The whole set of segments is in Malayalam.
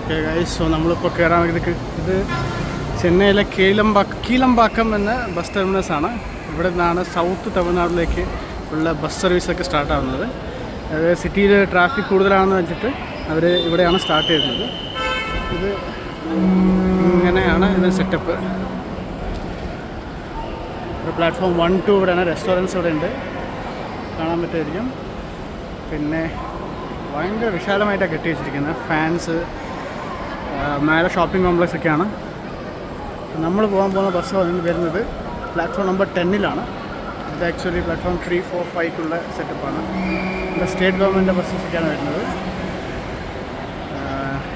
ഓക്കെ ഗൈസ്, സോ നമ്മളിപ്പോൾ കയറാൻ ഇത് ചെന്നൈയിലെ കീലമ്പാക്കം എന്ന ബസ് ടെർമിനസ് ആണ്. ഇവിടെ നിന്നാണ് സൗത്ത് തമിഴ്നാട്ടിലേക്ക് ഉള്ള ബസ് സർവീസൊക്കെ സ്റ്റാർട്ടാവുന്നത്. അതായത് സിറ്റിയിൽ ട്രാഫിക് കൂടുതലാണെന്ന് വെച്ചിട്ട് അവർ ഇവിടെയാണ് സ്റ്റാർട്ട് ചെയ്യുന്നത്. ഇത് ഇങ്ങനെയാണ് ഇതിൻ്റെ സെറ്റപ്പ്. പ്ലാറ്റ്ഫോം 1, 2 ഇവിടെയാണ്. റെസ്റ്റോറൻറ്റ്സ് ഇവിടെ ഉണ്ട്, കാണാൻ പറ്റുമായിരിക്കും. പിന്നെ ഭയങ്കര വിശാലമായിട്ടാണ് കെട്ടി വെച്ചിരിക്കുന്നത്. ഫാൻസ്, മേലെ ഷോപ്പിംഗ് കോംപ്ലക്സ് ഒക്കെയാണ്. നമ്മൾ പോകാൻ പോകുന്ന ബസ് വരുന്നത് പ്ലാറ്റ്ഫോം നമ്പർ 10-ലാണ്. ഇത് ആക്ച്വലി പ്ലാറ്റ്ഫോം 3, 4, 5-ക്കുള്ള സെറ്റപ്പാണ്. ഇവിടെ സ്റ്റേറ്റ് ഗവൺമെൻറ് ബസ്സൊക്കെയാണ് വരുന്നത്.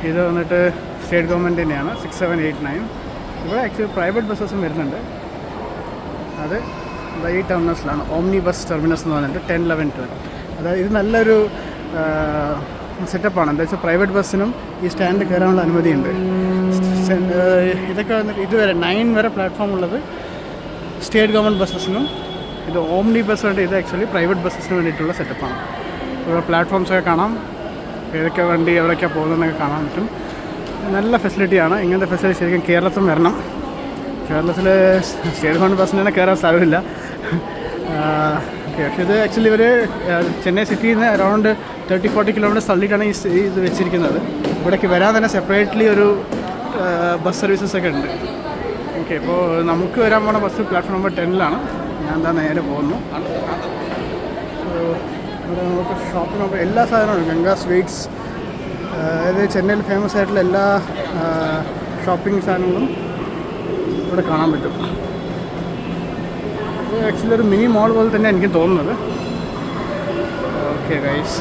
ഇത് വന്നിട്ട് സ്റ്റേറ്റ് ഗവൺമെൻറ്റിൻ്റെയാണ് 6, 7, 8, 9. ഇവിടെ ആക്ച്വലി പ്രൈവറ്റ് ബസ്സസും വരുന്നുണ്ട്. അത് ഈ ടെർമിനസിലാണ്, ഓംനി ബസ് ടെർമിനസ് എന്ന് പറഞ്ഞിട്ട് 10, 11, 12. അതായത് ഇത് നല്ലൊരു സെറ്റപ്പാണ്. എന്താ വെച്ചാൽ പ്രൈവറ്റ് ബസ്സിനും ഈ സ്റ്റാൻഡ് കയറാനുള്ള അനുമതിയുണ്ട്. ഇതൊക്കെ വന്നിട്ട് ഇതുവരെ 9 വരെ പ്ലാറ്റ്ഫോം ഉള്ളത് സ്റ്റേറ്റ് ഗവൺമെൻറ് ബസ്സസിനും, ഇത് ഓംനി ബസ് വേണ്ടി ഇത് ആക്ച്വലി പ്രൈവറ്റ് ബസ്സസിന് വേണ്ടിയിട്ടുള്ള സെറ്റപ്പാണ്. ഇവിടെ പ്ലാറ്റ്ഫോംസൊക്കെ കാണാം, ഏതൊക്കെ വണ്ടി എവിടെയൊക്കെയാണ് പോകുന്നതെന്നൊക്കെ കാണാൻ പറ്റും. നല്ല ഫെസിലിറ്റിയാണ്. ഇങ്ങനത്തെ ഫെസിലിറ്റി ശരിക്കും കേരളത്തിൽ വരണം. കേരളത്തിൽ സ്റ്റേറ്റ് ഗവൺമെൻറ് ബസ്സിന് തന്നെ കയറാൻ സാധ്യമില്ല. ഓക്കെ, പക്ഷേ ഇത് ആക്ച്വലി ഇവർ ചെന്നൈ സിറ്റിയിൽ നിന്ന് അറൗണ്ട് 30-40 കിലോമീറ്റേഴ്സ് തള്ളിയിട്ടാണ് ഈ ഇത് വെച്ചിരിക്കുന്നത്. ഇവിടേക്ക് വരാൻ തന്നെ സെപ്പറേറ്റ്ലി ഒരു ബസ് സർവീസസ് ഒക്കെ ഉണ്ട്. ഓക്കെ, ഇപ്പോൾ നമുക്ക് വരാൻ പോകുന്ന ബസ് പ്ലാറ്റ്ഫോം നമ്പർ 10-ലാണ്. ഞാൻ എന്താ നേരെ പോകുന്നു. ഇവിടെ നമുക്ക് ഷോപ്പിംഗ് നമ്പർ എല്ലാ സാധനവും ഗംഗാ സ്വീറ്റ്സ്, അതായത് ചെന്നൈയിൽ ഫേമസ് ആയിട്ടുള്ള എല്ലാ ഷോപ്പിംഗ് സാധനങ്ങളും ഇവിടെ കാണാൻ പറ്റും. ഇത് ആക്ച്വലി ഒരു മിനി മോൾ പോലെ തന്നെ എനിക്ക് തോന്നുന്നത്. Okay guys,